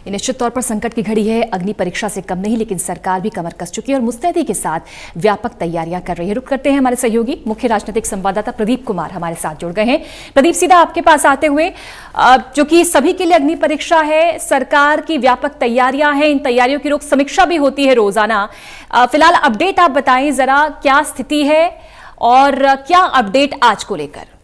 ये निश्चित तौर पर संकट की घड़ी है। अग्नि परीक्षा से कम नहीं, लेकिन सरकार भी कमर कस चुकी है और मुस्तैदी के साथ व्यापक तैयारियां कर रही है। रुक करते हैं, हमारे सहयोगी मुख्य राजनीतिक संवाददाता प्रदीप कुमार हमारे साथ जुड़ गए हैं। प्रदीप, सीधा आपके पास आते हुए, जो कि सभी के लिए अग्नि परीक्षा है, सरकार की व्यापक तैयारियां हैं, इन तैयारियों की रोज समीक्षा भी होती है रोजाना। फिलहाल अपडेट आप बताएं जरा, क्या स्थिति है और क्या अपडेट आज को लेकर?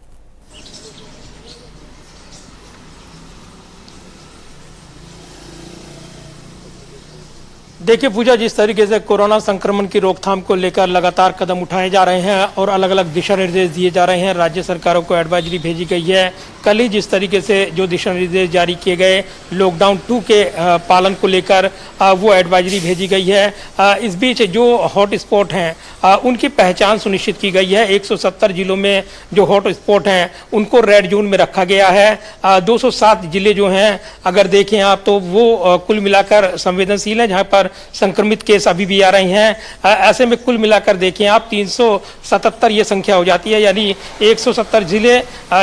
देखिए पूजा, जिस तरीके से कोरोना संक्रमण की रोकथाम को लेकर लगातार कदम उठाए जा रहे हैं और अलग अलग दिशा निर्देश दिए जा रहे हैं, राज्य सरकारों को एडवाइजरी भेजी गई है। कल ही जिस तरीके से जो दिशा निर्देश जारी किए गए लॉकडाउन 2 के पालन को लेकर वो एडवाइजरी भेजी गई है। इस बीच जो हॉट स्पॉट हैं उनकी पहचान सुनिश्चित की गई है। 170 जिलों में जो हॉट स्पॉट हैं उनको रेड जोन में रखा गया है। 207 जिले जो हैं अगर देखें आप तो वो कुल मिलाकर संवेदनशील हैं, जहाँ पर संक्रमित केस अभी भी आ रहे हैं। ऐसे में कुल मिलाकर देखें आप 377 ये संख्या हो जाती है, यानी 170 जिले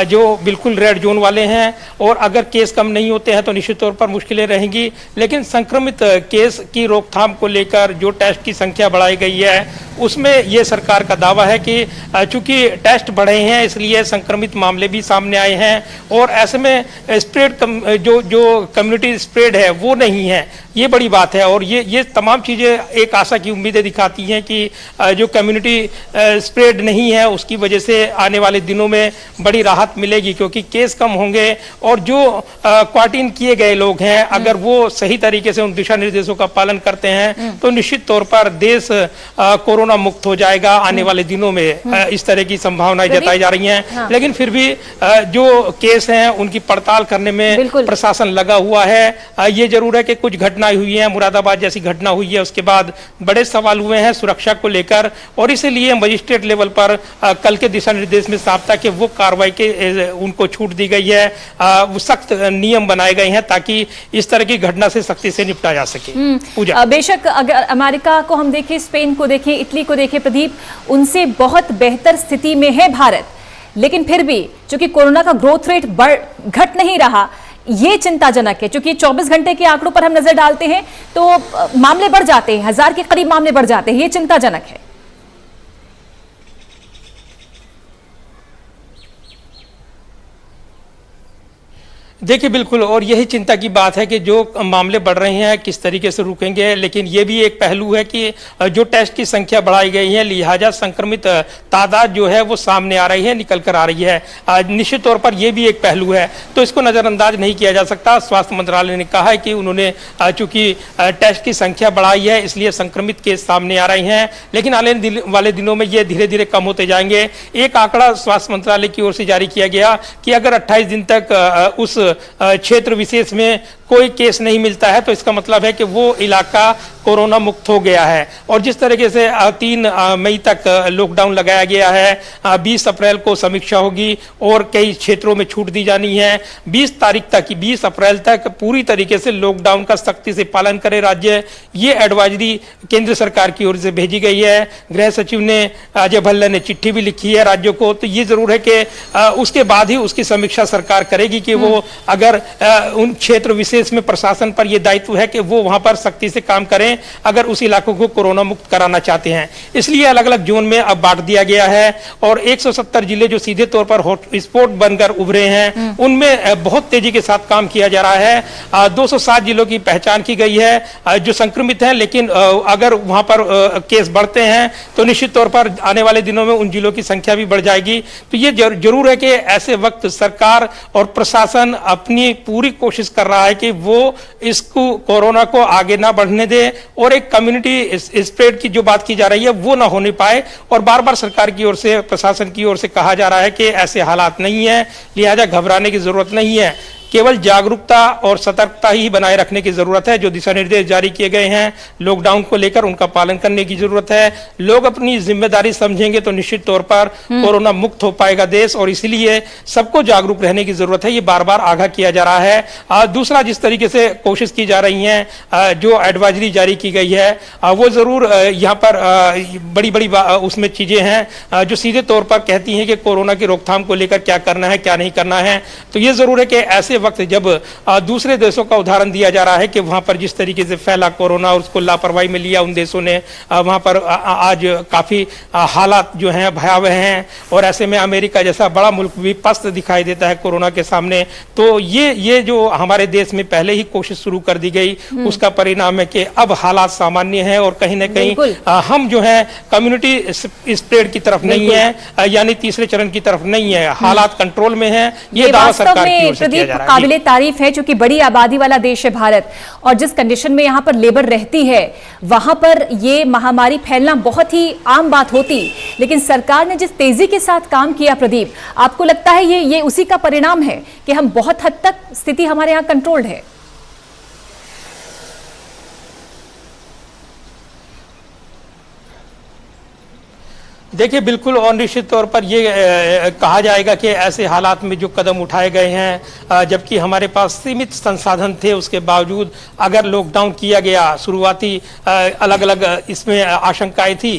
जो बिल्कुल रेड जोन वाले हैं। और अगर केस कम नहीं होते हैं तो निश्चित तौर पर मुश्किलें रहेंगी, लेकिन संक्रमित केस की रोकथाम को लेकर जो टेस्ट की संख्या बढ़ाई गई है उसमें ये सरकार का दावा है कि चूंकि टेस्ट बढ़े हैं इसलिए संक्रमित मामले भी सामने आए हैं और ऐसे में स्प्रेड जो कम्युनिटी स्प्रेड है वो नहीं है, ये बड़ी बात है। और ये तमाम चीज़ें एक आशा की उम्मीदें दिखाती हैं कि जो कम्युनिटी स्प्रेड नहीं है उसकी वजह से आने वाले दिनों में बड़ी राहत मिलेगी, क्योंकि केस कम होंगे और जो क्वारंटीन किए गए लोग हैं अगर वो सही तरीके से उन दिशा निर्देशों का पालन करते हैं तो निश्चित तौर पर देश कोरोना मुक्त हो जाएगा आने वाले दिनों में। इस तरह की संभावनाएं जताई जा रही हैं। हाँ। लेकिन फिर भी जो केस हैं उनकी पड़ताल करने में प्रशासन लगा हुआ है। ये जरूर है कि कुछ घटनाएं हुई हैं, मुरादाबाद जैसी घटना हुई है, उसके बाद बड़े सवाल हुए हैं सुरक्षा को लेकर और इसीलिए मजिस्ट्रेट लेवल पर कल के दिशा निर्देश में साफ था कि वो कार्रवाई के उनको छूट दी गई है। वो सख्त नियम बनाए गए हैं ताकि इस तरह की घटना से सख्ती से निपटा जा सके। पूजा, बेशक अगर अमेरिका को हम देखें, स्पेन को देखें, इटली को देखें प्रदीप, उनसे बहुत बेहतर स्थिति में है भारत, लेकिन फिर भी चूंकि कोरोना का ग्रोथ रेट घट नहीं रहा, ये चिंताजनक है। क्योंकि 24 घंटे के आंकड़ों पर हम नजर डालते हैं तो मामले बढ़ जाते हैं, 1000 के करीब मामले बढ़ जाते हैं, ये चिंताजनक है। देखिए बिल्कुल, और यही चिंता की बात है कि जो मामले बढ़ रहे हैं किस तरीके से रुकेंगे। लेकिन ये भी एक पहलू है कि जो टेस्ट की संख्या बढ़ाई गई है लिहाजा संक्रमित तादाद जो है वो सामने आ रही है, निकल कर आ रही है। निश्चित तौर पर यह भी एक पहलू है, तो इसको नज़रअंदाज नहीं किया जा सकता। स्वास्थ्य मंत्रालय ने कहा है कि उन्होंने चूंकि टेस्ट की संख्या बढ़ाई है इसलिए संक्रमित केस सामने आ रहे हैं, लेकिन आने वाले दिनों में ये धीरे धीरे कम होते जाएंगे। एक आंकड़ा स्वास्थ्य मंत्रालय की ओर से जारी किया गया कि अगर 28 दिन तक उस क्षेत्र विशेष में कोई केस नहीं मिलता है तो इसका मतलब है कि वो इलाका कोरोना मुक्त हो गया है। और जिस तरीके से 3 मई तक लॉकडाउन लगाया गया है, 20 अप्रैल को समीक्षा होगी और कई क्षेत्रों में छूट दी जानी है। 20 तारीख तक, 20 अप्रैल तक पूरी तरीके से लॉकडाउन का सख्ती से पालन करे राज्य, ये एडवाइजरी केंद्र सरकार की ओर से भेजी गई है। गृह सचिव ने अजय भल्ला ने चिट्ठी भी लिखी है राज्यों को। तो ये जरूर है कि उसके बाद ही उसकी समीक्षा सरकार करेगी कि वो अगर उन क्षेत्र विशेष में प्रशासन पर यह दायित्व है कि वो वहां पर सख्ती से काम करें अगर उस इलाकों को कोरोना मुक्त कराना चाहते हैं। इसलिए अलग अलग जोन में अब बांट दिया गया है और 170 जिले जो सीधे तौर पर हॉटस्पॉट बनकर उभरे हैं उनमें बहुत तेजी के साथ काम किया जा रहा है। 207 जिलों की पहचान की गई है जो संक्रमित हैं, लेकिन अगर वहां पर केस बढ़ते हैं तो निश्चित तौर पर आने वाले दिनों में उन जिलों की संख्या भी बढ़ जाएगी। तो ये जरूर है कि ऐसे वक्त सरकार और प्रशासन अपनी पूरी कोशिश कर रहा है कि वो इसको कोरोना को आगे ना बढ़ने दे और एक कम्युनिटी स्प्रेड की जो बात की जा रही है वो ना होने पाए। और बार बार सरकार की ओर से, प्रशासन की ओर से कहा जा रहा है कि ऐसे हालात नहीं है, लिहाजा घबराने की जरूरत नहीं है, केवल जागरूकता और सतर्कता ही बनाए रखने की जरूरत है। जो दिशा निर्देश जारी किए गए हैं लॉकडाउन को लेकर उनका पालन करने की जरूरत है। लोग अपनी जिम्मेदारी समझेंगे तो निश्चित तौर पर कोरोना मुक्त हो पाएगा देश, और इसीलिए सबको जागरूक रहने की जरूरत है, ये बार बार आगाह किया जा रहा है। दूसरा, जिस तरीके से कोशिश की जा रही है, जो एडवाइजरी जारी की गई है वो जरूर यहाँ पर बड़ी बड़ी उसमें चीजें हैं जो सीधे तौर पर कहती हैं कि कोरोना की रोकथाम को लेकर क्या करना है क्या नहीं करना है। तो ये जरूर है कि ऐसे वक्त जब दूसरे देशों का उदाहरण दिया जा रहा है कि वहां पर जिस तरीके से फैला कोरोना और उसको लापरवाही में लिया उन देशों ने, वहां पर आज काफी हालात जो हैं भयावह हैं, और ऐसे में अमेरिका जैसा बड़ा मुल्क भी पस्त दिखाई देता है कोरोना के सामने। तो ये जो हमारे देश में पहले ही कोशिश शुरू कर दी गई, उसका परिणाम है कि अब हालात सामान्य हैं और कहीं ना कहीं हम जो है कम्युनिटी स्प्रेड की तरफ नहीं है, यानी तीसरे चरण की तरफ नहीं है, हालात कंट्रोल में है। ये दावा सरकार की ओर से किया जा रहा है। काबिले तारीफ है, क्योंकि बड़ी आबादी वाला देश है भारत, और जिस कंडीशन में यहाँ पर लेबर रहती है वहां पर ये महामारी फैलना बहुत ही आम बात होती, लेकिन सरकार ने जिस तेजी के साथ काम किया प्रदीप, आपको लगता है ये उसी का परिणाम है कि हम बहुत हद तक स्थिति हमारे यहाँ कंट्रोल्ड है? देखिए बिल्कुल, और निश्चित तौर पर ये कहा जाएगा कि ऐसे हालात में जो कदम उठाए गए हैं, जबकि हमारे पास सीमित संसाधन थे, उसके बावजूद अगर लॉकडाउन किया गया, शुरुआती अलग अलग इसमें आशंकाएं थी,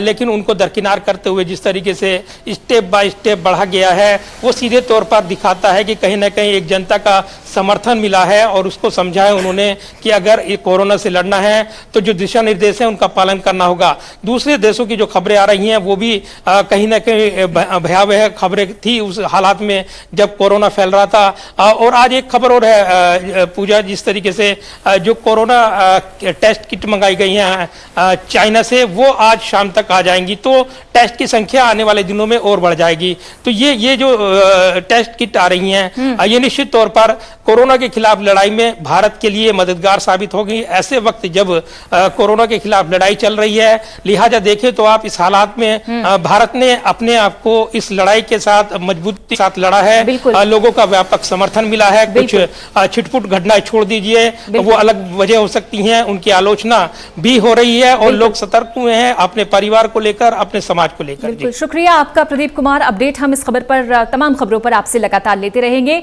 लेकिन उनको दरकिनार करते हुए जिस तरीके से स्टेप बाय स्टेप बढ़ा गया है, वो सीधे तौर पर दिखाता है कि कहीं ना कहीं एक जनता का समर्थन मिला है और उसको समझा है उन्होंने कि अगर ये कोरोना से लड़ना है तो जो दिशा निर्देश है उनका पालन करना होगा। दूसरे देशों की जो खबरें आ रही हैं वो भी कहीं ना कहीं भयावह खबरें थी उस हालात में जब कोरोना फैल रहा था। और आज एक खबर और है पूजा, जिस तरीके से जो कोरोना टेस्ट किट मंगाई गई हैं चाइना से, वो आज शाम तक आ जाएंगी, तो टेस्ट की संख्या आने वाले दिनों में और बढ़ जाएगी। तो ये जो टेस्ट किट आ रही हैं, ये निश्चित तौर पर कोरोना के खिलाफ लड़ाई में भारत के लिए मददगार साबित होगी। ऐसे वक्त जब कोरोना के खिलाफ लड़ाई चल रही है, लिहाजा देखें तो आप इस हालात में भारत ने अपने आप को इस लड़ाई के साथ मजबूती के साथ लड़ा है, लोगों का व्यापक समर्थन मिला है। कुछ छिटपुट घटनाएं छोड़ दीजिए, वो अलग वजह हो सकती हैं, उनकी आलोचना भी हो रही है और लोग सतर्क हुए हैं अपने परिवार को लेकर, अपने समाज को लेकर। शुक्रिया आपका प्रदीप कुमार। अपडेट हम इस खबर पर, तमाम खबरों पर आपसे लगातार लेते रहेंगे।